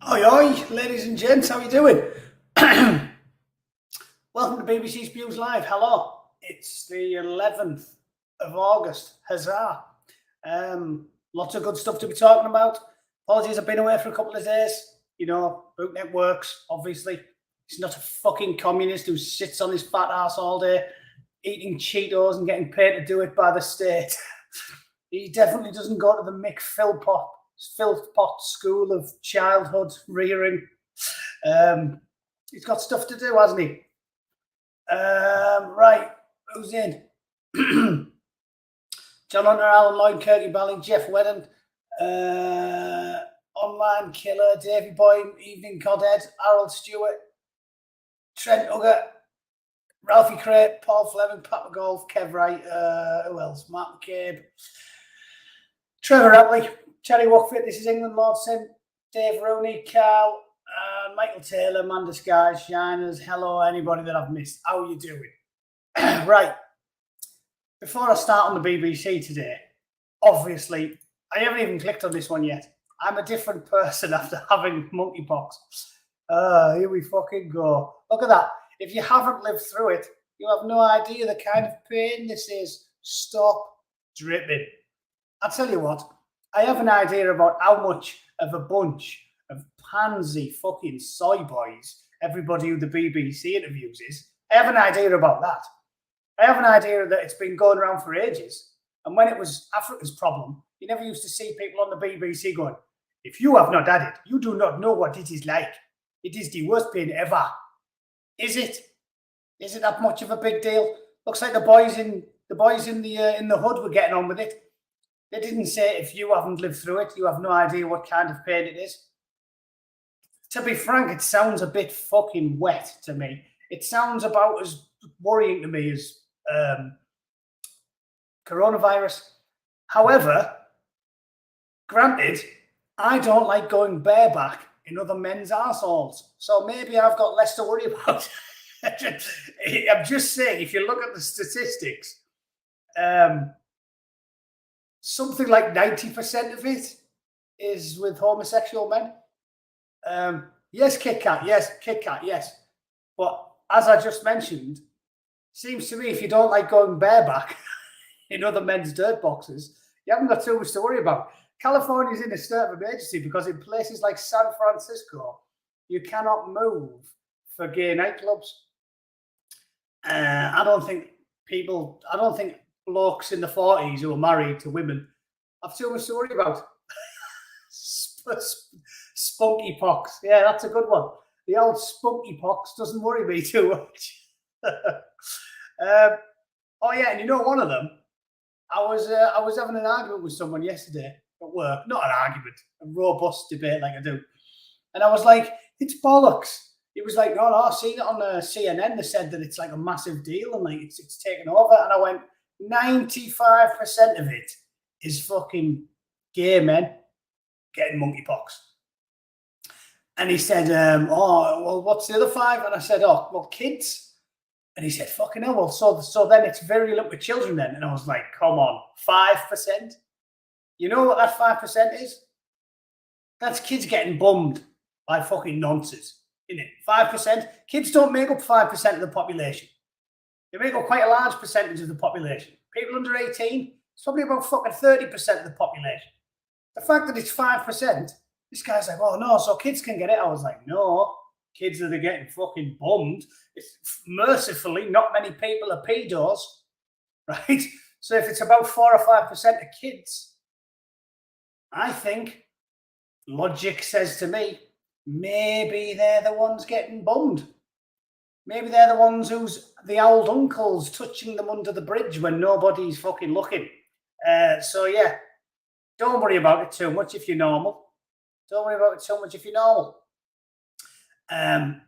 Oi, oi, ladies and gents, how you doing? Welcome to BBC Spews Live. Hello. It's the 11th of August. Huzzah. Lots of good stuff to be talking about. Apologies, I've been away for a couple of days. You know, Bootneck works, obviously. He's not a fucking communist who sits on his fat ass all day, eating Cheetos and getting paid to do it by the state. He definitely doesn't go to the Mick Philpott school of childhood rearing. He's got stuff to do, hasn't he? Right, who's in? John Hunter, Alan Lloyd, Kirky Balling, Jeff Wedden, Online Killer, Davey Boy, Evening Codhead, Harold Stewart, Trent Hugger, Ralphie Crate, Paul Fleming, Pat McGolf, Kev Wright, who else? Matt McCabe, Trevor Rapley, Charlie Walkfit, This Is England, Lord Sim, Dave Rooney, Carl, Michael Taylor, Man Disguise, Shiners. Hello, anybody that I've missed. How are you doing? Right. Before I start on the BBC today, obviously, I haven't even clicked on this one yet. I'm a different person after having monkeypox. Here we fucking go. Look at that. If you haven't lived through it, you have no idea the kind of pain this is. Stop dripping. I'll tell you what, I have an idea about how much of a bunch of pansy fucking soy boys everybody who the BBC interviews is. I have an idea about that. I have an idea that it's been going around for ages. And when it was Africa's problem, you never used to see people on the BBC going, if you have not had it, you do not know what it is like. It is the worst pain ever. Is it? Is it that much of a big deal? Looks like the boys in the hood were getting on with it. They didn't say if you haven't lived through it, you have no idea what kind of pain it is. To be frank, it sounds a bit fucking wet to me. It sounds about as worrying to me as coronavirus. However, granted, I don't like going bareback in other men's arseholes. So maybe I've got less to worry about. I'm just saying, if you look at the statistics, something like 90% of it is with homosexual men. Yes, Kit Kat, yes. But as I just mentioned, seems to me if you don't like going bareback in other men's dirt boxes, you haven't got too much to worry about. California's in a state of emergency because in places like San Francisco, you cannot move for gay nightclubs. I don't think blokes in the 40s who are married to women have too much to worry about. Spunkypox. Yeah, that's a good one. The old spunkypox doesn't worry me too much. Oh yeah, and you know one of them, I was having an argument with someone yesterday at work. Not an argument, a robust debate like I do. And I was like, it's bollocks. It was like, no, I've seen it on CNN. They said that it's like a massive deal and like it's taken over. And I went, 95% of it is fucking gay men getting monkeypox. And he said, oh, well, what's the other 5? And I said, oh, well, kids. And he said, fucking hell, well, so then it's virulent with children then. And I was like, come on, 5%? You know what that 5% is? That's kids getting bummed by fucking nonsense, isn't it? 5%. Kids don't make up 5% of the population. They make up quite a large percentage of the population. People under 18, it's probably about fucking 30% of the population. The fact that it's 5%, this guy's like, oh no, so kids can get it. I was like, no, kids that are getting fucking bummed. It's mercifully, not many people are pedos, right? So if it's about 4 or 5% of kids, I think logic says to me, maybe they're the ones getting bummed. Maybe they're the ones who's the old uncles touching them under the bridge when nobody's fucking looking. So yeah, don't worry about it too much if you're normal. Don't worry about it too much if you're normal. And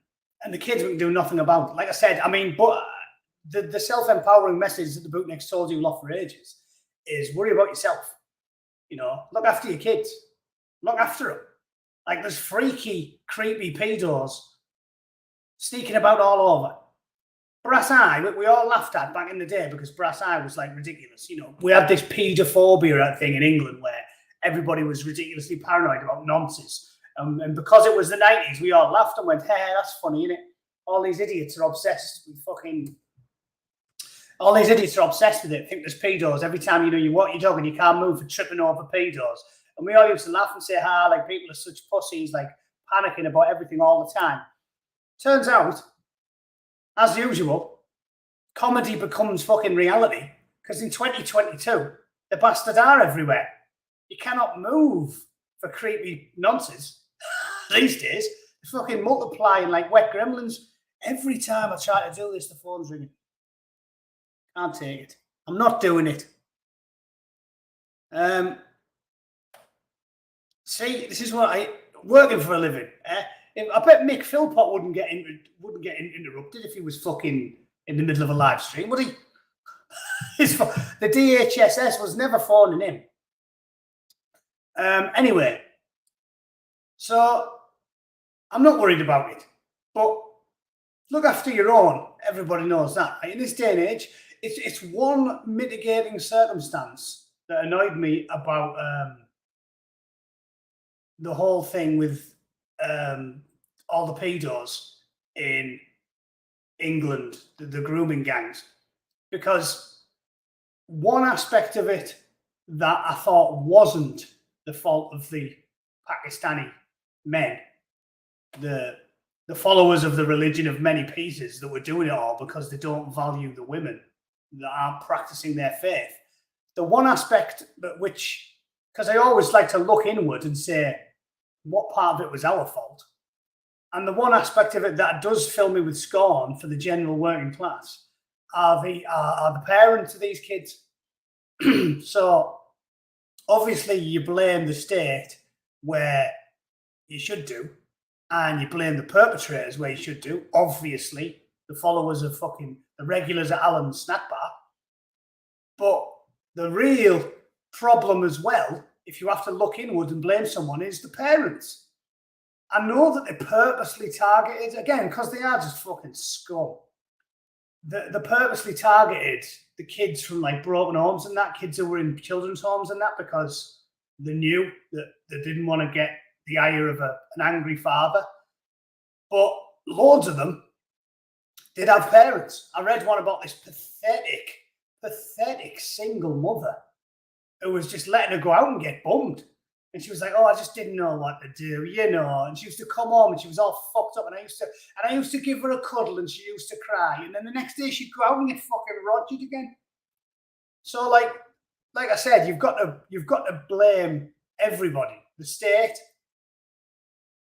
the kids we can do nothing about. Like I said, I mean, but the self-empowering message that the Bootnecks told you a lot for ages is worry about yourself. You know, look after your kids. Look after them. Like there's freaky, creepy pedos sneaking about all over. Brass Eye, we all laughed at back in the day because Brass Eye was like ridiculous. You know, we had this paedophobia thing in England where everybody was ridiculously paranoid about nonsense. And because it was the 90s, we all laughed and went, hey, that's funny, isn't it? All these idiots are obsessed with all these idiots are obsessed with it. Think there's pedos. Every time, you walk your dog and you can't move for tripping over pedos. And we all used to laugh and say, like people are such pussies, like panicking about everything all the time. Turns out, as usual, comedy becomes fucking reality. Because in 2022, the bastards are everywhere. You cannot move for creepy nonsense these days. They're fucking multiplying like wet gremlins. Every time I try to do this, the phone's ringing. Can't take it. I'm not doing it. See, this is what working for a living. I bet Mick Philpott wouldn't get interrupted if he was fucking in the middle of a live stream, would he? The DHSS was never phoning him. Anyway, so I'm not worried about it, but look after your own. Everybody knows that. In this day and age, it's one mitigating circumstance that annoyed me about the whole thing with all the pedos in England, the grooming gangs, because one aspect of it that I thought wasn't the fault of the Pakistani men, the followers of the religion of many pieces that were doing it all because they don't value the women that aren't practicing their faith. The one aspect which, because I always like to look inward and say, what part of it was our fault? And the one aspect of it that does fill me with scorn for the general working class are the parents of these kids. So obviously you blame the state where you should do, and you blame the perpetrators where you should do. Obviously, the followers of the regulars at Alan's snack bar. But the real problem as well, if you have to look inward and blame someone, is the parents. I know that they purposely targeted, again, because they are just fucking scum. They purposely targeted the kids from like broken homes and that, kids who were in children's homes and that, because they knew that they didn't want to get the ire of an angry father. But loads of them did have parents. I read one about this pathetic single mother who was just letting her go out and get bummed. And she was like, oh, I just didn't know what to do, And she used to come home and she was all fucked up. And I used to give her a cuddle and she used to cry. And then the next day she'd go out and get fucking rogered again. So like I said, you've got to blame everybody. The state,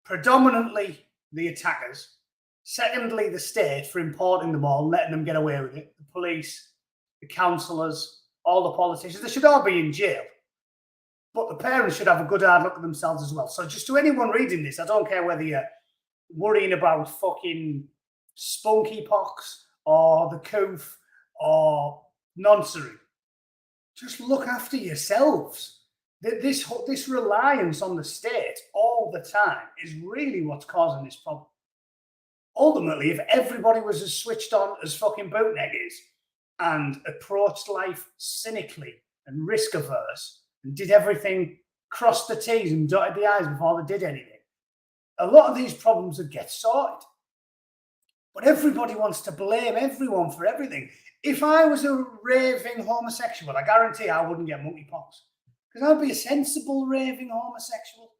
predominantly the attackers. Secondly, the state for importing them all and letting them get away with it. The police, the councillors, all the politicians, they should all be in jail. But the parents should have a good hard look at themselves as well. So just to anyone reading this, I don't care whether you're worrying about fucking Monkeypox or the coof or nonsense. Just look after yourselves. This reliance on the state all the time is really what's causing this problem. Ultimately, if everybody was as switched on as fucking Bootneck is and approached life cynically and risk averse and did everything, crossed the T's and dotted the I's before they did anything, a lot of these problems would get sorted. But everybody wants to blame everyone for everything. If I was a raving homosexual, I guarantee I wouldn't get monkeypox. Because I'd be a sensible raving homosexual.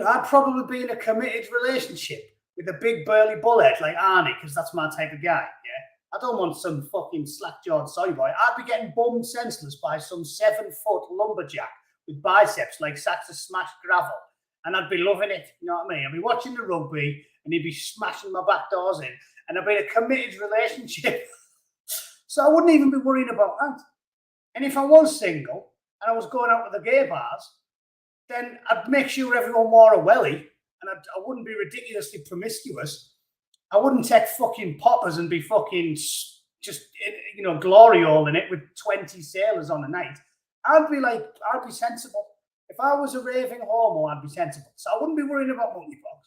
I'd probably be in a committed relationship with a big burly bullhead like Arnie, because that's my type of guy, yeah? I don't want some fucking slack-jawed soy boy. I'd be getting bummed senseless by some 7-foot lumberjack with biceps like sacks of smashed gravel, and I'd be loving it, you know what I mean? I'd be watching the rugby, and he'd be smashing my back doors in, and I'd be in a committed relationship. So I wouldn't even be worrying about that. And if I was single, and I was going out to the gay bars, then I'd make sure everyone wore a welly, and I wouldn't be ridiculously promiscuous. I wouldn't take fucking poppers and be fucking just, glory hole in it with 20 sailors on a night. I'd be sensible. If I was a raving homo, I'd be sensible. So I wouldn't be worrying about monkeypox.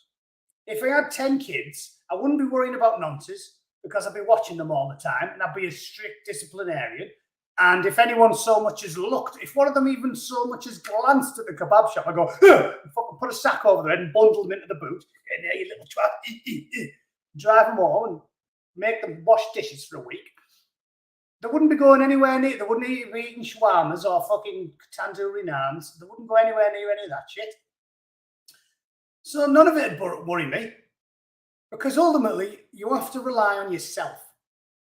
If I had 10 kids, I wouldn't be worrying about nonsense because I'd be watching them all the time and I'd be a strict disciplinarian. And if anyone so much as looked, if one of them even so much as glanced at the kebab shop, I go, fucking put a sack over their head and bundle them into the boot. And there, you little twat. Drive them home and make them wash dishes for a week. They wouldn't be going anywhere near, they wouldn't be eating shawarmas or fucking tandoori naans. They wouldn't go anywhere near any of that shit. So none of it would worry me. Because ultimately, you have to rely on yourself.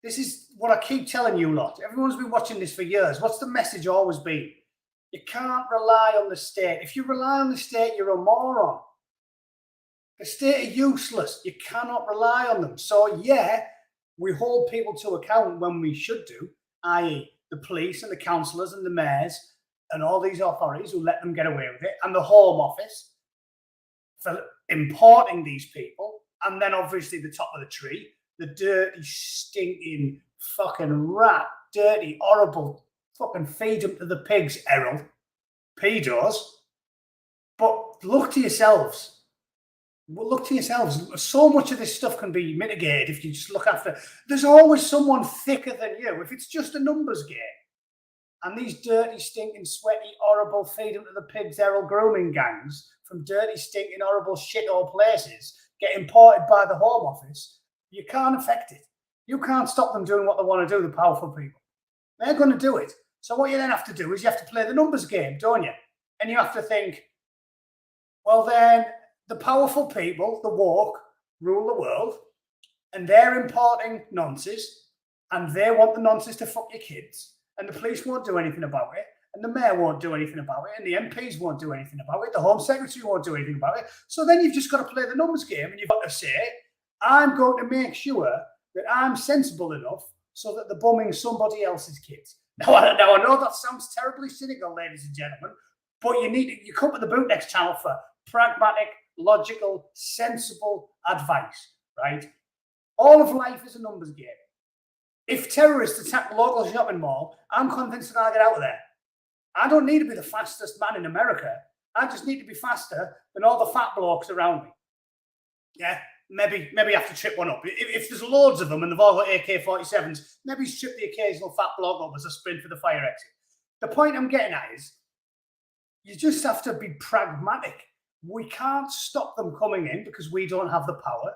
This is what I keep telling you lot. Everyone's been watching this for years. What's the message always been? You can't rely on the state. If you rely on the state, you're a moron. The state are useless. You cannot rely on them. So yeah, we hold people to account when we should do, i.e. the police and the councillors and the mayors and all these authorities who let them get away with it, and the Home Office for importing these people, and then obviously the top of the tree, the dirty, stinking, fucking rat, dirty, horrible, fucking feed them to the pigs, Errol. Pedos. But look to yourselves. Well, look to yourselves. So much of this stuff can be mitigated if you just look after. There's always someone thicker than you. If it's just a numbers game, and these dirty, stinking, sweaty, horrible, feed them to the pigs, Errol grooming gangs from dirty, stinking, horrible, shithole places get imported by the Home Office, you can't affect it. You can't stop them doing what they want to do, the powerful people. They're going to do it. So what you then have to do is you have to play the numbers game, don't you? And you have to think, well, then the powerful people, the woke, rule the world, and they're importing nonsense, and they want the nonsense to fuck your kids, and the police won't do anything about it, and the mayor won't do anything about it, and the MPs won't do anything about it, the Home Secretary won't do anything about it. So then you've just got to play the numbers game, and you've got to say, I'm going to make sure that I'm sensible enough so that they're bumming somebody else's kids. Now I know that sounds terribly cynical, ladies and gentlemen, but you come to the Bootneck channel for pragmatic, logical, sensible advice, right? All of life is a numbers game. If terrorists attack the local shopping mall, I'm convinced that I'll get out of there. I don't need to be the fastest man in America. I just need to be faster than all the fat blokes around me. Yeah, maybe I have to trip one up. If there's loads of them and they've all got AK-47s, maybe strip the occasional fat bloke up as a sprint for the fire exit. The point I'm getting at is you just have to be pragmatic. We can't stop them coming in because we don't have the power.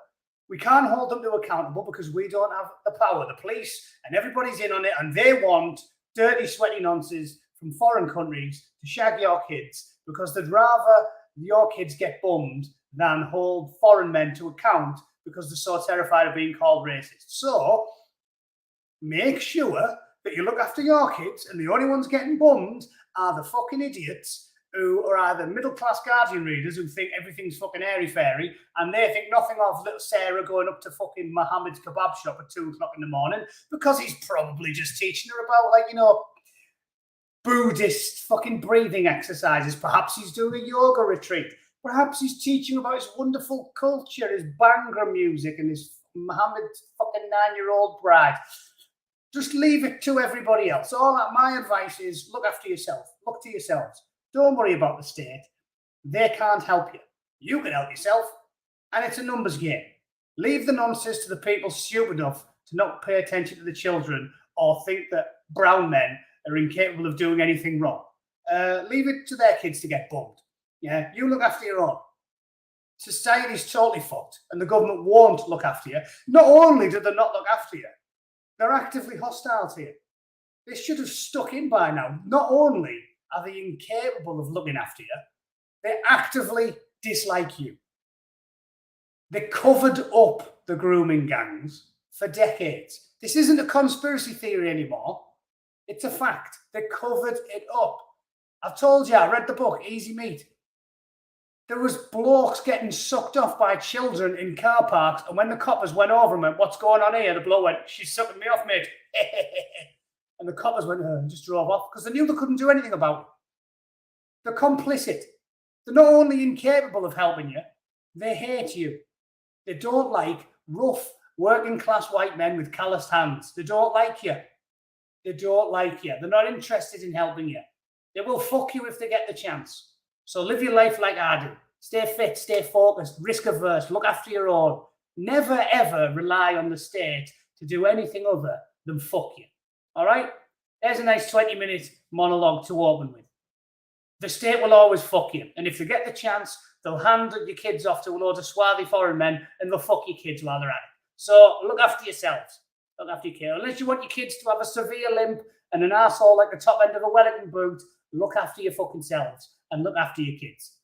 We can't hold them to accountable because we don't have the power. The police and everybody's in on it, and they want dirty, sweaty nonsense from foreign countries to shag your kids because they'd rather your kids get bummed than hold foreign men to account because they're so terrified of being called racist. So make sure that you look after your kids, and the only ones getting bummed are the fucking idiots who are either middle-class Guardian readers who think everything's fucking airy-fairy, and they think nothing of little Sarah going up to fucking Mohammed's kebab shop at 2 o'clock in the morning because he's probably just teaching her about, like, you know, Buddhist fucking breathing exercises. Perhaps he's doing a yoga retreat. Perhaps he's teaching about his wonderful culture, his Bhangra music, and his Mohammed's fucking 9-year-old bride. Just leave it to everybody else. My advice is look after yourself. Look to yourselves. Don't worry about the state. They can't help you. You can help yourself. And it's a numbers game. Leave the nonsense to the people stupid enough to not pay attention to the children or think that brown men are incapable of doing anything wrong. Leave it to their kids to get bummed. Yeah, you look after your own. Society's totally fucked, and the government won't look after you. Not only do they not look after you, they're actively hostile to you. They should have stuck in by now. Not only are they incapable of looking after you, they actively dislike you. They covered up the grooming gangs for decades. This isn't a conspiracy theory anymore. It's a fact. They covered it up. I've told you, I read the book, Easy Meat. There was blokes getting sucked off by children in car parks, and when the coppers went over and went, "What's going on here?" the bloke went, "She's sucking me off, mate." And the coppers went and just drove off because they knew they couldn't do anything about it. They're complicit. They're not only incapable of helping you, they hate you. They don't like rough, working-class white men with calloused hands. They don't like you. They don't like you. They're not interested in helping you. They will fuck you if they get the chance. So live your life like I do. Stay fit, stay focused, risk-averse, look after your own. Never, ever rely on the state to do anything other than fuck you. All right? There's a nice 20-minute monologue to open with. The state will always fuck you. And if they get the chance, they'll hand your kids off to a load of swarthy foreign men and they'll fuck your kids while they're at it. So look after yourselves. Look after your kids. Unless you want your kids to have a severe limp and an arsehole like the top end of a Wellington boot, look after your fucking selves and look after your kids.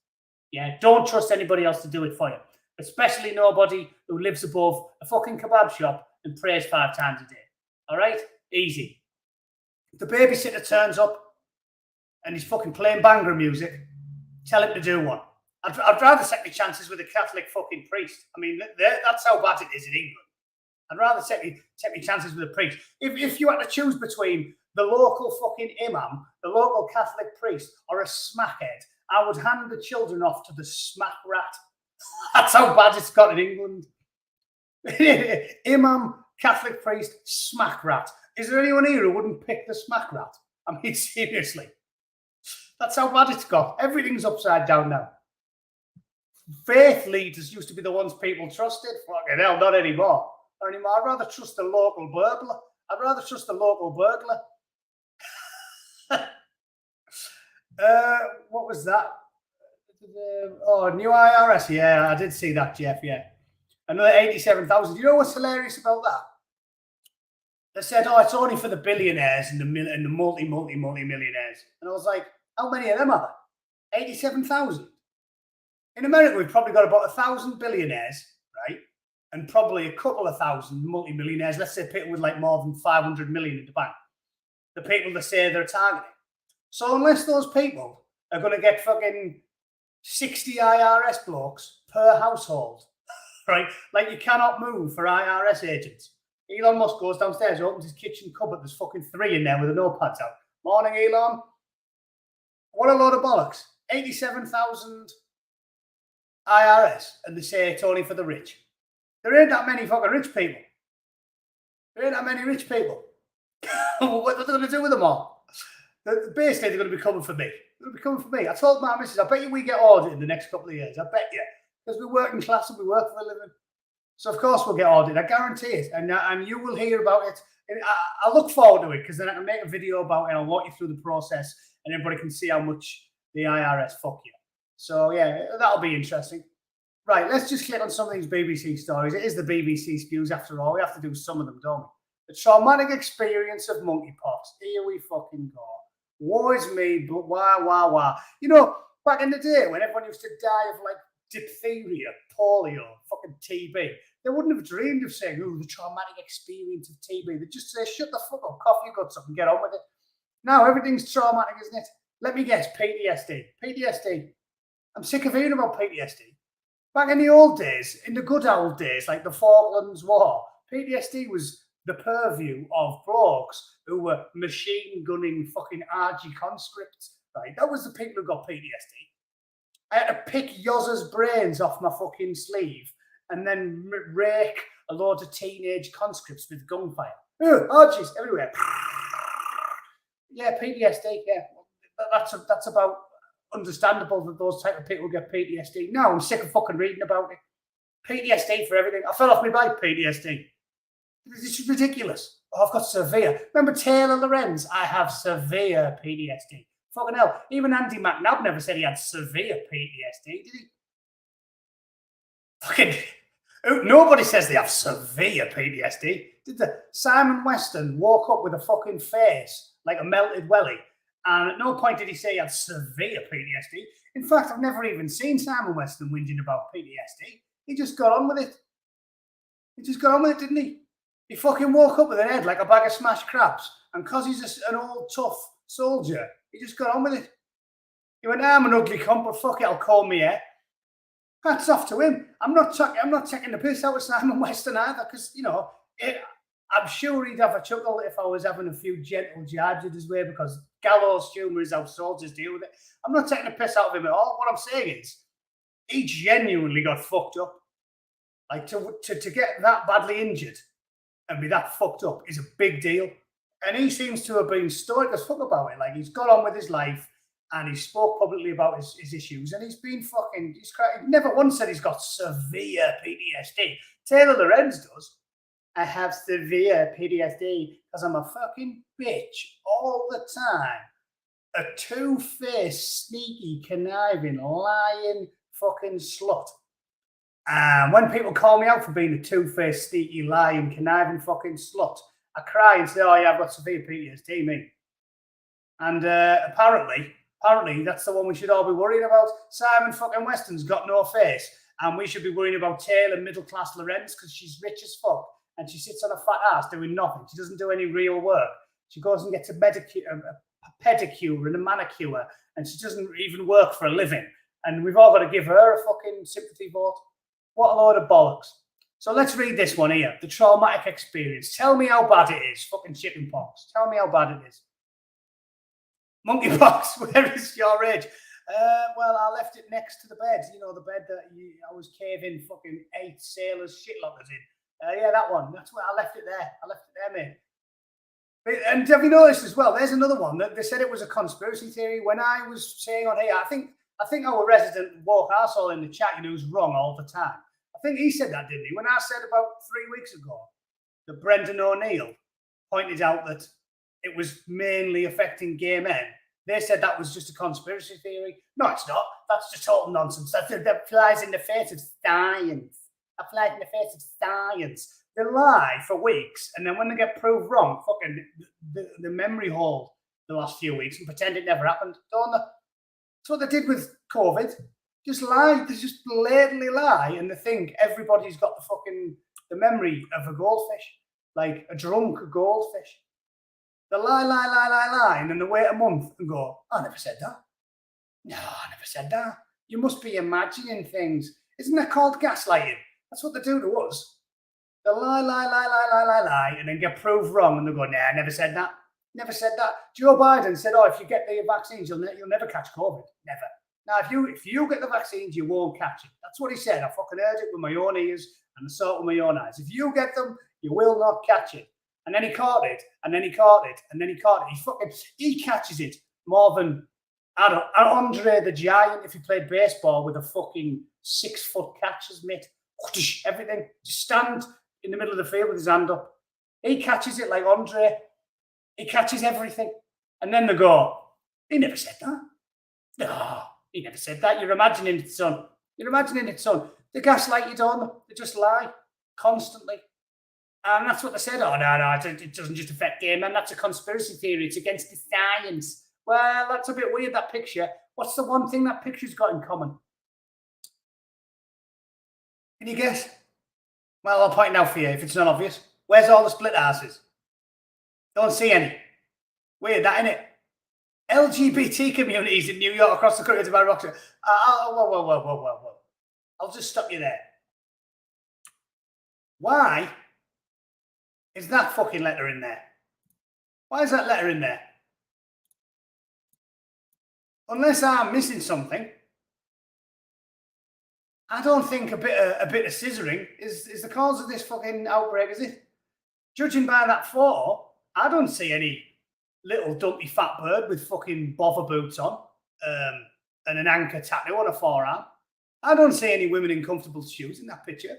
Yeah, don't trust anybody else to do it for you. Especially nobody who lives above a fucking kebab shop and prays 5 times a day. All right? Easy. If the babysitter turns up and he's fucking playing Bhangra music, tell him to do one. I'd rather take my chances with a Catholic fucking priest. I mean, that's how bad it is in England. I'd rather take my chances with a priest. If you had to choose between the local fucking imam, the local Catholic priest, or a smackhead, I would hand the children off to the smack rat. That's how bad it's got in England. Imam, Catholic priest, smack rat. Is there anyone here who wouldn't pick the smack rat? I mean, seriously. That's how bad it's got. Everything's upside down now. Faith leaders used to be the ones people trusted. Fucking hell, not anymore. Not anymore. I'd rather trust the local burglar. What was that? Oh, new IRS. Yeah, I did see that, Jeff. Yeah. Another 87,000. You know what's hilarious about that? They said, oh, it's only for the billionaires and the multi-millionaires. And I was like, how many of them are there? 87,000. In America, we've probably got about 1,000 billionaires, right? And probably a couple of thousand multi-millionaires. Let's say people with like more than 500 million in the bank. The people that say they're targeting. So unless those people are going to get fucking 60 IRS blokes per household, right? Like you cannot move for IRS agents. Elon Musk goes downstairs, opens his kitchen cupboard. There's fucking 3 in there with the notepads out. Morning, Elon. What a load of bollocks. 87,000 IRS, and they say it's only for the rich. There ain't that many fucking rich people. What are they going to do with them all? Basically, they're going to be coming for me. I told my missus, I bet you we get audited in the next couple of years. I bet you. Because we work in class and we work for a living. So, of course, we'll get audited. I guarantee it. And you will hear about it. I look forward to it because then I can make a video about it. I'll walk you through the process and everybody can see how much the IRS fuck you. So, yeah, that'll be interesting. Right, let's just click on some of these BBC stories. It is the BBC Spews after all. We have to do some of them, don't we? The traumatic experience of monkeypox. Here we fucking go. Woe is me, but wah. You know, back in the day when everyone used to die of like diphtheria, polio, fucking TB, they wouldn't have dreamed of saying, oh, the traumatic experience of TB. They'd just say, shut the fuck up, cough your guts up and get on with it. Now everything's traumatic, isn't it? Let me guess, PTSD. PTSD. I'm sick of hearing about PTSD. Back in the old days, in the good old days, like the Falklands War, PTSD was the purview of blokes who were machine gunning fucking RG conscripts, right? That was the people who got PTSD. I had to pick Yozza's brains off my fucking sleeve and then rake a load of teenage conscripts with gunfire. RGs everywhere. Yeah, PTSD, yeah. That's about understandable that those type of people get PTSD. No, I'm sick of fucking reading about it. PTSD for everything. I fell off my bike, PTSD. This is ridiculous. Oh, I've got severe. Remember Taylor Lorenz? I have severe PTSD. Fucking hell. Even Andy McNabb never said he had severe PTSD, did he? Fucking nobody says they have severe PTSD. Did the Simon Weston walk up with a fucking face like a melted welly? And at no point did he say he had severe PTSD. In fact, I've never even seen Simon Weston whinging about PTSD. He just got on with it. Didn't he? He fucking woke up with an head like a bag of smashed crabs. And because he's an old, tough soldier, he just got on with it. He went, I'm an ugly cunt, but fuck it, I'll comb my hair. Hats off to him. I'm not taking the piss out of Simon Weston either, because, you know, I'm sure he'd have a chuckle if I was having a few gentle jabs at his way, because gallows humour is how soldiers deal with it. I'm not taking the piss out of him at all. What I'm saying is, he genuinely got fucked up. Like, to get that badly injured and be that fucked up is a big deal. And he seems to have been stoic as fuck about it. Like, he's got on with his life and he spoke publicly about his issues, and he's been fucking, he never once said he's got severe PTSD. Taylor Lorenz does. I have severe PTSD because I'm a fucking bitch all the time. A two-faced, sneaky, conniving, lying fucking slut. And when people call me out for being a two-faced, sneaky, lying, conniving fucking slut, I cry and say, oh yeah, I've got severe PTSD, me. And apparently that's the one we should all be worrying about. Simon fucking Weston's got no face. And we should be worrying about Taylor middle-class Lorenz because she's rich as fuck. And she sits on a fat ass doing nothing. She doesn't do any real work. She goes and gets a pedicure and a manicure. And she doesn't even work for a living. And we've all got to give her a fucking sympathy vote. What a load of bollocks. So let's read this one here. The traumatic experience. Tell me how bad it is. Fucking chickenpox. Tell me how bad it is. Monkeypox. Where is your age? Well, I left it next to the bed. You know, the bed that I was caving fucking 8 sailors shitlockers in. Yeah, that one. That's where I left it there. I left it there, mate. And have you noticed as well? There's another one that they said it was a conspiracy theory. When I was saying on here, I think our resident woke arsehole in the chat, you know, who's wrong all the time. I think he said that, didn't he? When I said about 3 weeks ago that Brendan O'Neill pointed out that it was mainly affecting gay men. They said that was just a conspiracy theory. No, it's not. That's just total nonsense. That flies in the face of science. That flies in the face of science. They lie for weeks, and then when they get proved wrong, fucking the memory hold the last few weeks and pretend it never happened, don't they? That's what they did with COVID. Just lie. They just blatantly lie, and they think everybody's got the memory of a goldfish, like a drunk goldfish. They lie, and then they wait a month and go, I never said that. No, I never said that. You must be imagining things. Isn't that called gaslighting? That's what they do to us. They lie, and then get proved wrong, and they go, nah, I never said that. Never said that. Joe Biden said, oh, if you get the vaccines, you'll never catch COVID. Never. Now, if you get the vaccines, you won't catch it. That's what he said. I fucking heard it with my own ears and I saw it with my own eyes. If you get them, you will not catch it. And then he caught it, and then he caught it, and then he caught it. He catches it more than, I don't know, Andre the Giant, if he played baseball with a fucking 6-foot catcher's mitt. Everything. Just stand in the middle of the field with his hand up. He catches it like Andre. He catches everything. And then they go, he never said that. No, he never said that. You're imagining it, son. You're imagining it, son. They gaslight you, don't they? They just lie constantly. And that's what they said. Oh, no, it doesn't just affect gay men. That's a conspiracy theory. It's against the science. Well, that's a bit weird, that picture. What's the one thing that picture's got in common? Can you guess? Well, I'll point it out for you if it's not obvious. Where's all the split asses? Don't see any. Weird, that, innit? LGBT communities in New York across the country to my Rockshire. Whoa. I'll just stop you there. Why is that fucking letter in there? Why is that letter in there? Unless I'm missing something, I don't think a bit of scissoring is the cause of this fucking outbreak, is it? Judging by that photo, I don't see any little dumpy fat bird with fucking bother boots on and an anchor tattoo on a forearm. I don't see any women in comfortable shoes in that picture.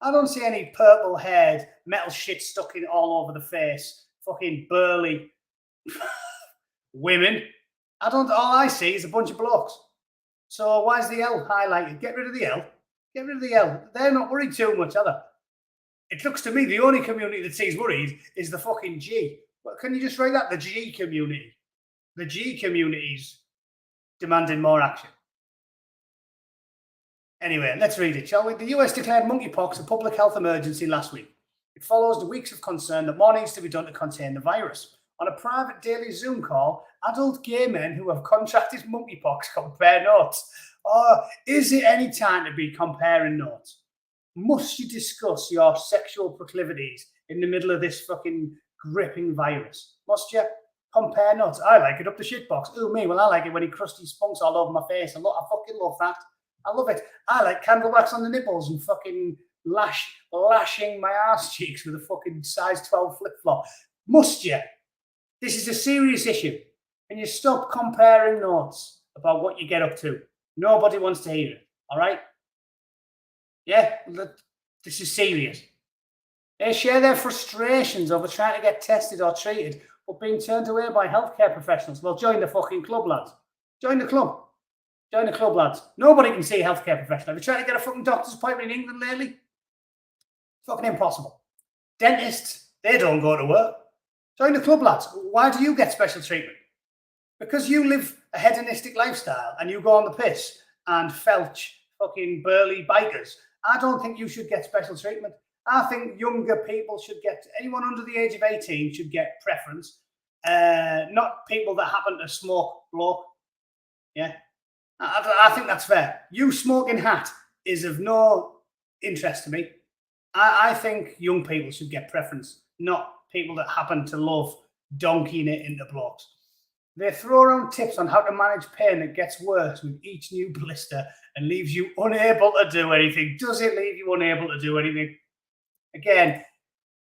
I don't see any purple-haired metal shit stuck in all over the face, fucking burly women. All I see is a bunch of blokes. So why is the L highlighted? Get rid of the L. Get rid of the L. They're not worried too much, are they? It looks to me the only community that seems worried is the fucking G. But can you just write that? The G community. The G community's demanding more action. Anyway, let's read it, shall we? The US declared monkeypox a public health emergency last week. It follows the weeks of concern that more needs to be done to contain the virus. On a private daily Zoom call, adult gay men who have contracted monkeypox compare notes. Or is it any time to be comparing notes? Must you discuss your sexual proclivities in the middle of this fucking gripping virus? Must you? Compare notes. I like it up the shitbox. Ooh, me. Well, I like it when he crusty spunks all over my face. I fucking love that. I love it. I like candle wax on the nipples and fucking lashing my arse cheeks with a fucking size 12 flip-flop. Must you? This is a serious issue. And you stop comparing notes about what you get up to. Nobody wants to hear it. All right? Yeah? This is serious. They share their frustrations over trying to get tested or treated, but being turned away by healthcare professionals. Well, join the fucking club, lads. Join the club. Join the club, lads. Nobody can see a healthcare professional. Have you tried to get a fucking doctor's appointment in England lately? It's fucking impossible. Dentists, they don't go to work. Join the club, lads. Why do you get special treatment? Because you live a hedonistic lifestyle and you go on the piss and felch fucking burly bikers. I don't think you should get special treatment. I think younger people should get, anyone under the age of 18 should get preference. Not people that happen to smoke bloke. Yeah. I think that's fair. You smoking hat is of no interest to me. I think young people should get preference, not people that happen to love donkeying it into blokes. They throw around tips on how to manage pain that gets worse with each new blister and leaves you unable to do anything. Does it leave you unable to do anything? Again,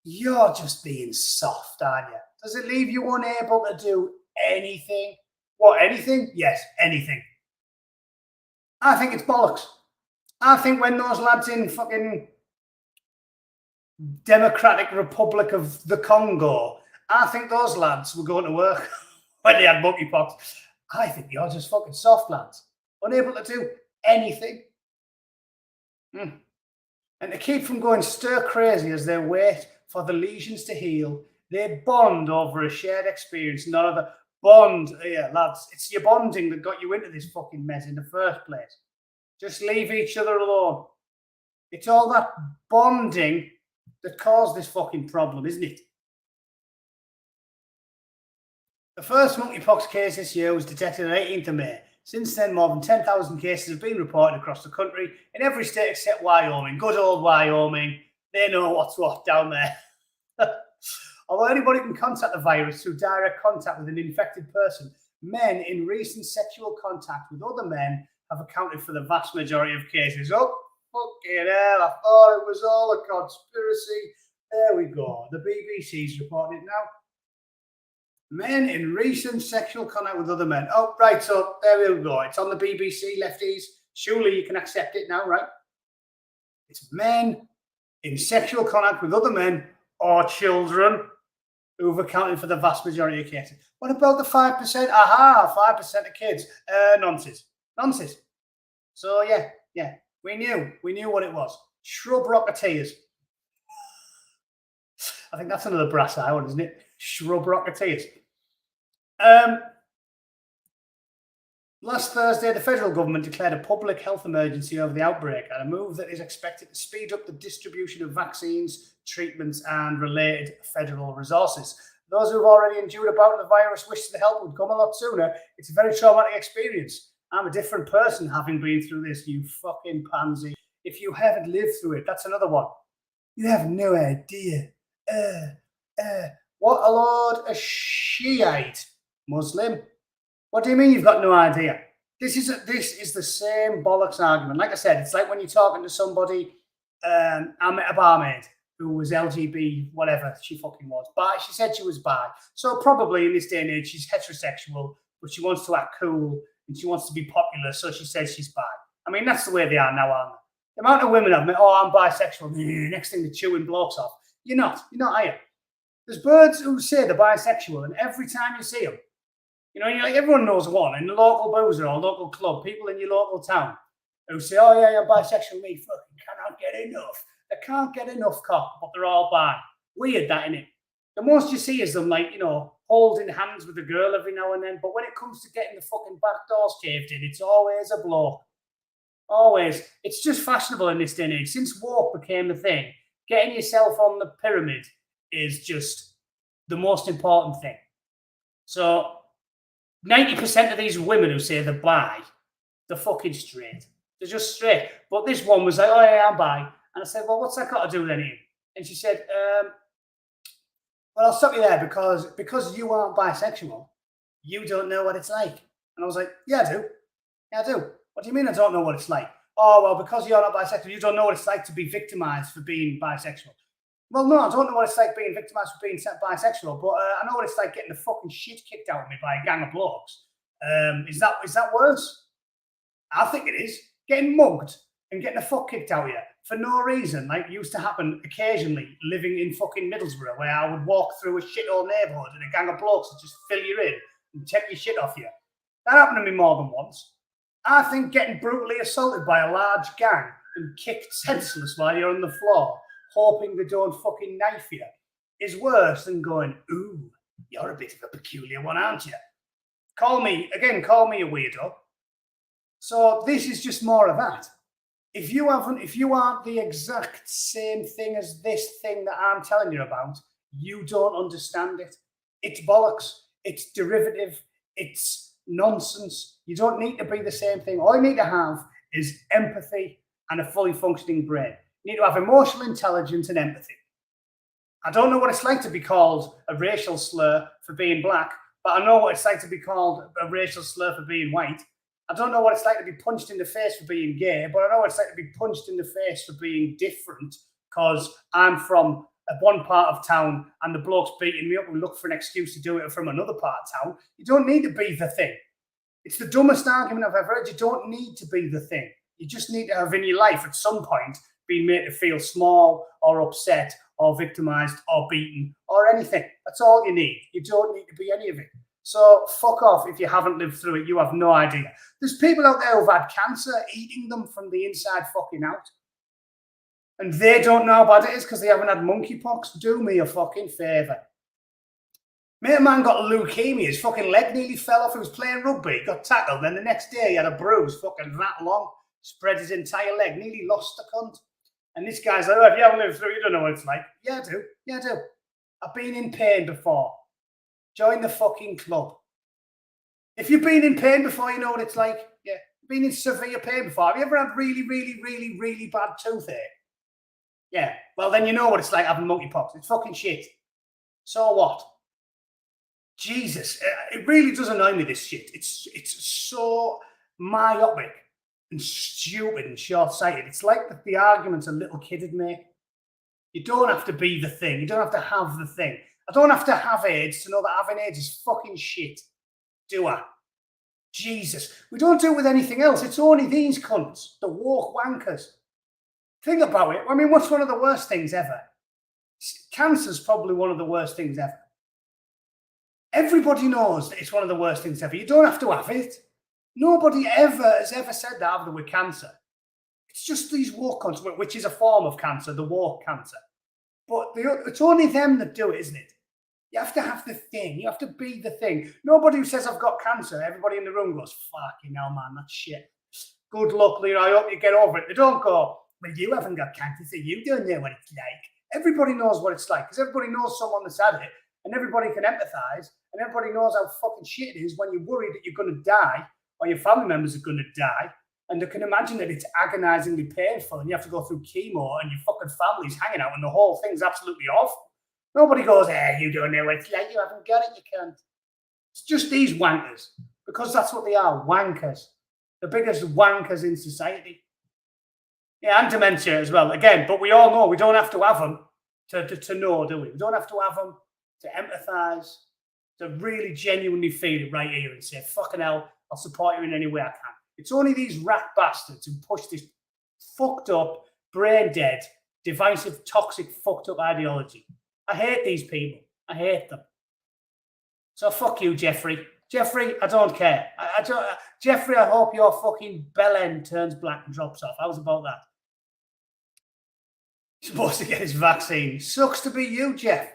you're just being soft, aren't you? Does it leave you unable to do anything? What, anything? Yes, anything. I think it's bollocks. I think when those lads in fucking Democratic Republic of the Congo, I think those lads were going to work when they had monkeypox. I think you're just fucking soft lads, unable to do anything. And to keep from going stir crazy as they wait for the lesions to heal, they bond over a shared experience. None of the bond, yeah, lads, it's your bonding that got you into this fucking mess in the first place. Just leave each other alone. It's all that bonding that caused this fucking problem, isn't it? The first monkeypox case this year was detected on 18th of May. Since then, more than 10,000 cases have been reported across the country, in every state except Wyoming. Good old Wyoming. They know what's what down there. Although anybody can contact the virus through direct contact with an infected person, men in recent sexual contact with other men have accounted for the vast majority of cases. Oh, fucking hell, I thought it was all a conspiracy. There we go. The BBC's reporting it now. Men in recent sexual contact with other men. Oh, right, so there we go. It's on the BBC, lefties. Surely you can accept it now, right? It's men in sexual contact with other men or children who've accounted for the vast majority of cases. What about the 5%? Aha, 5% of kids. Nonsense. Nonsense. So, yeah, we knew what it was. Shrub rocketeers. I think that's another brass eye one, isn't it? Shrub rocketeers. Last Thursday, the federal government declared a public health emergency over the outbreak, and a move that is expected to speed up the distribution of vaccines, treatments, and related federal resources. Those who have already endured a bout of the virus wish the help would come a lot sooner. It's a very traumatic experience. I'm a different person having been through this, you fucking pansy. If you haven't lived through it, that's another one. You have no idea. What a load of Shiite Muslim. What do you mean you've got no idea? This is the same bollocks argument. Like I said, it's like when you're talking to somebody. I met a barmaid who was LGB, whatever she fucking was. Bi. She said she was bi. So probably in this day and age, she's heterosexual, but she wants to act cool and she wants to be popular. So she says she's bi. I mean, that's the way they are now, aren't they? The amount of women I've met, oh, I'm bisexual. Next thing they're chewing blokes off. You're not, are you? There's birds who say they're bisexual, and every time you see them, you're like, everyone knows one in the local boozer or local club, people in your local town who say, oh, yeah, you're bisexual, me fucking cannot get enough. They can't get enough cock, but they're all bi. Weird, that, innit? The most you see is them, like, holding hands with a girl every now and then, but when it comes to getting the fucking back doors caved in, it's always a bloke. Always. It's just fashionable in this day and age. Since woke became a thing, getting yourself on the pyramid is just the most important thing. So 90% of these women who say they're bi, they're fucking straight. They're just straight. But this one was like, oh, yeah, I'm bi. And I said, well, what's that got to do with anything? And she said, well, I'll stop you there because you aren't bisexual, you don't know what it's like. And I was like, yeah, I do. Yeah, I do. What do you mean I don't know what it's like? Oh, well, because you're not bisexual, you don't know what it's like to be victimized for being bisexual. Well, no, I don't know what it's like being victimized for being bisexual, but I know what it's like getting the fucking shit kicked out of me by a gang of blokes. Is that worse? I think it is. Getting mugged and getting the fuck kicked out of you for no reason, like used to happen occasionally living in fucking Middlesbrough, where I would walk through a shithole neighbourhood and a gang of blokes would just fill you in and take your shit off you. That happened to me more than once. I think getting brutally assaulted by a large gang and kicked senseless while you're on the floor, hoping they don't fucking knife you, is worse than going, ooh, you're a bit of a peculiar one, aren't you? Call me a weirdo. So this is just more of that. If you aren't the exact same thing as this thing that I'm telling you about, you don't understand it. It's bollocks. It's derivative. It's nonsense. You don't need to be the same thing. All you need to have is empathy and a fully functioning brain. You need to have emotional intelligence and empathy. I don't know what it's like to be called a racial slur for being black, but I know what it's like to be called a racial slur for being white. I don't know what it's like to be punched in the face for being gay, but I know what it's like to be punched in the face for being different because I'm from one part of town and the bloke's beating me up and look for an excuse to do it from another part of town. You don't need to be the thing. It's the dumbest argument I've ever heard. You don't need to be the thing. You just need to have in your life at some point been made to feel small or upset or victimized or beaten or anything. That's all you need. You don't need to be any of it. So fuck off if you haven't lived through it. You have no idea. There's people out there who've had cancer eating them from the inside fucking out. And they don't know how bad it is because they haven't had monkeypox. Do me a fucking favour. Mate, a man got leukemia. His fucking leg nearly fell off. He was playing rugby. He got tackled. Then the next day he had a bruise fucking that long. Spread his entire leg. Nearly lost the cunt. And this guy's like, oh, if you haven't lived through it, you don't know what it's like. Yeah, I do. Yeah, I do. I've been in pain before. Join the fucking club. If you've been in pain before, you know what it's like. Yeah. Been in severe pain before. Have you ever had really, really, really, really bad toothache? Yeah. Well, then you know what it's like having monkeypox. It's fucking shit. So what? Jesus. It really does annoy me, this shit. It's so myopic and stupid and short-sighted. It's like the arguments a little kid would make. You don't have to be the thing. You don't have to have the thing. I don't have to have AIDS to know that having AIDS is fucking shit. Do I? Jesus. We don't do it with anything else. It's only these cunts, the woke wankers. Think about it. I mean, what's one of the worst things ever? Cancer's probably one of the worst things ever. Everybody knows that it's one of the worst things ever. You don't have to have it. Nobody has ever said that after with cancer. It's just these woke cunts, which is a form of cancer, the woke cancer. But it's only them that do it, isn't it? You have to have the thing. You have to be the thing. Nobody who says I've got cancer, everybody in the room goes, fucking hell, man, that's shit. Good luck, Leon. I hope you get over it. They don't go, well, you haven't got cancer, so you don't know what it's like. Everybody knows what it's like because everybody knows someone that's had it and everybody can empathize and everybody knows how fucking shit it is when you're worried that you're going to die or your family members are going to die. And they can imagine that it's agonizingly painful and you have to go through chemo and your fucking family's hanging out and the whole thing's absolutely awful. Nobody goes, you don't know what it's like, you haven't got it, you can't. It's just these wankers, because that's what they are, wankers. The biggest wankers in society. Yeah, and dementia as well. Again, but we all know we don't have to have them to know, do we? We don't have to have them to empathise, to really genuinely feel it right here and say, fucking hell, I'll support you in any way I can. It's only these rat bastards who push this fucked up, brain dead, divisive, toxic, fucked up ideology. I hate these people. I hate them. So fuck you, Jeffrey. Jeffrey, I don't care. Jeffrey, I hope your fucking bell end turns black and drops off. How's about that? He's supposed to get his vaccine. Sucks to be you, Jeff.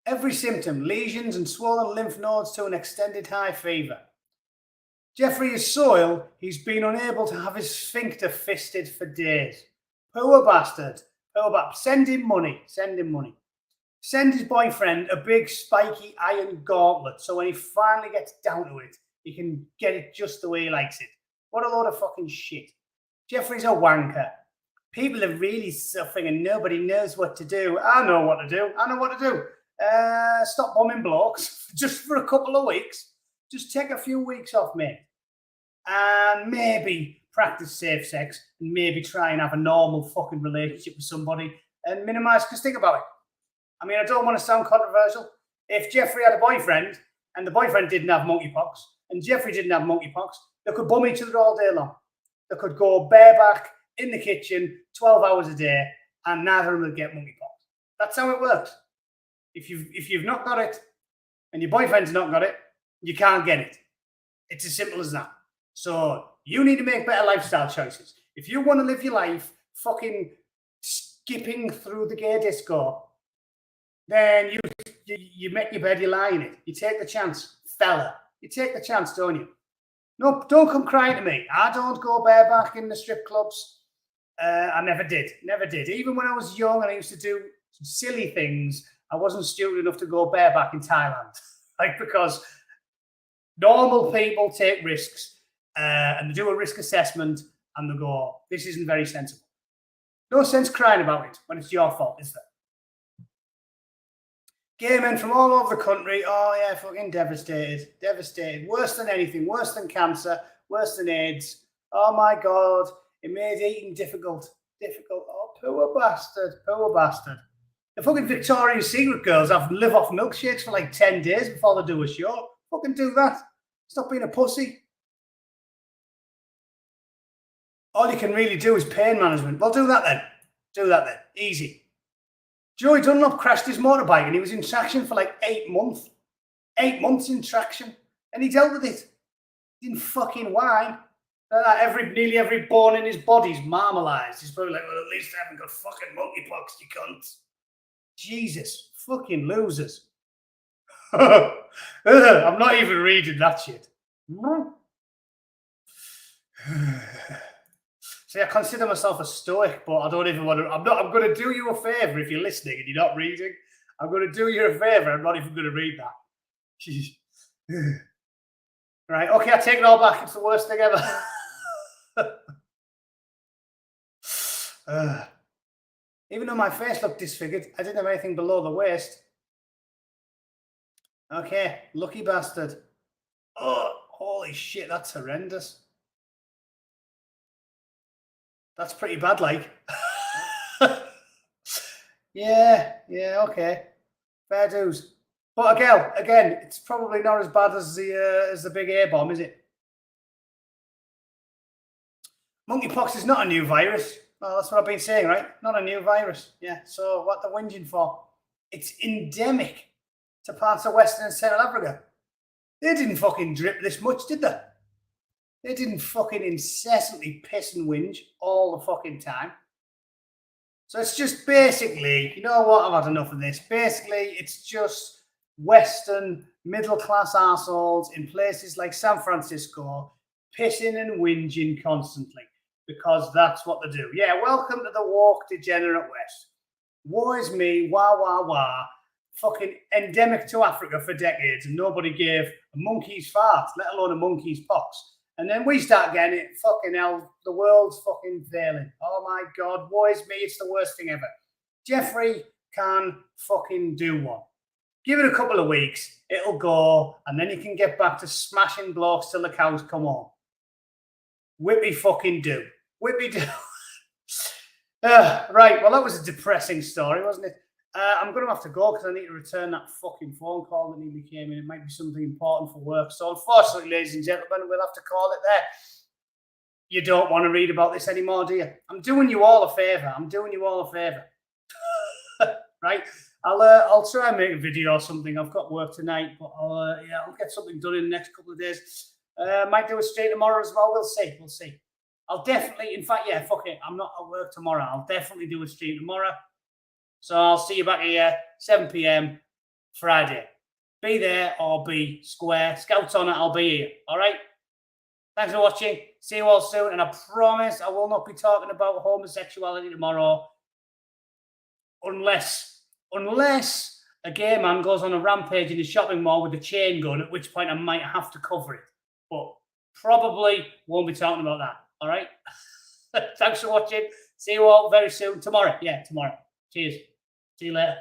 Every symptom, lesions and swollen lymph nodes to an extended high fever. Jeffrey is so ill, he's been unable to have his sphincter fisted for days. Poor bastard. Poor bastard. Send him money. Send him money. Send his boyfriend a big spiky iron gauntlet so when he finally gets down to it, he can get it just the way he likes it. What a load of fucking shit. Jeffrey's a wanker. People are really suffering and nobody knows what to do. I know what to do. I know what to do. Stop bombing blokes just for a couple of weeks. Just take a few weeks off, mate. And maybe practice safe sex and maybe try and have a normal fucking relationship with somebody and minimize, because think about it. I mean, I don't want to sound controversial. If Jeffrey had a boyfriend and the boyfriend didn't have monkeypox and Jeffrey didn't have monkeypox, they could bum each other all day long. They could go bareback in the kitchen 12 hours a day, and neither of them will get monkeypox. That's how it works. If you've not got it and your boyfriend's not got it, you can't get it. It's as simple as that. So you need to make better lifestyle choices. If you want to live your life fucking skipping through the gay disco, then you make your bed, you lie in it. You take the chance, fella. You take the chance, don't you? No, don't come crying to me. I don't go bareback in the strip clubs. I never did. Never did. Even when I was young and I used to do silly things, I wasn't stupid enough to go bareback in Thailand. Like, because normal people take risks and they do a risk assessment and they go, this isn't very sensible. No sense crying about it when it's your fault, is there? Gay men from all over the country, oh yeah, fucking devastated. Devastated. Worse than anything. Worse than cancer. Worse than AIDS. Oh my God. It made eating difficult. Difficult. Oh, poor bastard. Poor bastard. The fucking Victoria's Secret girls have to live off milkshakes for like 10 days before they do a show. Fucking do that. Stop being a pussy. All you can really do is pain management. Well, do that then. Do that then. Easy. Joey Dunlop crashed his motorbike and he was in traction for like 8 months. 8 months in traction. And he dealt with it. He didn't fucking whine. Nearly every bone in his body's marmalised. He's probably like, well, at least I haven't got fucking monkeypox, you cunt. Jesus. Fucking losers. I'm not even reading that shit. See, I consider myself a stoic, but I don't even want to. I'm going to do you a favour if you're listening and you're not reading. I'm going to do you a favour. I'm not even going to read that. Right, okay, I take it all back. It's the worst thing ever. Even though my face looked disfigured, I didn't have anything below the waist. Okay, lucky bastard. Oh, holy shit, that's horrendous. That's pretty bad, like. yeah, okay. Fair dues. But again, it's probably not as bad as the big A bomb, is it? Monkeypox is not a new virus. Well, that's what I've been saying, right? Not a new virus. Yeah. So what they're whinging for? It's endemic to parts of Western and Central Africa. They didn't fucking drip this much, did they? They didn't fucking incessantly piss and whinge all the fucking time. So it's just basically, you know what? I've had enough of this. Basically, it's just Western middle-class arseholes in places like San Francisco pissing and whinging constantly because that's what they do. Yeah, welcome to the woke degenerate West. Woe is me, wah, wah, wah. Fucking endemic to Africa for decades and nobody gave a monkey's fart, let alone a monkey's pox. And then we start getting it, fucking hell, the world's fucking failing. Oh my God, woe is me, it's the worst thing ever. Jeffrey can fucking do one. Give it a couple of weeks, it'll go, and then you can get back to smashing blocks till the cows come home. Whippy fucking do. Whippy do. Right, well, that was a depressing story, wasn't it? I'm going to have to go because I need to return that fucking phone call that nearly came in. It might be something important for work. So unfortunately, ladies and gentlemen, we'll have to call it there. You don't want to read about this anymore, do you? I'm doing you all a favour. Right? I'll try and make a video or something. I've got work tonight, but I'll get something done in the next couple of days. Might do a stream tomorrow as well. We'll see. I'll definitely, in fact, fuck it. I'm not at work tomorrow. I'll definitely do a stream tomorrow. So I'll see you back here, 7 p.m. Friday. Be there or be square. Scouts on it, I'll be here. All right? Thanks for watching. See you all soon. And I promise I will not be talking about homosexuality tomorrow unless a gay man goes on a rampage in a shopping mall with a chain gun, at which point I might have to cover it. But probably won't be talking about that. All right? Thanks for watching. See you all very soon. Tomorrow. Yeah, tomorrow. Cheers. See you later.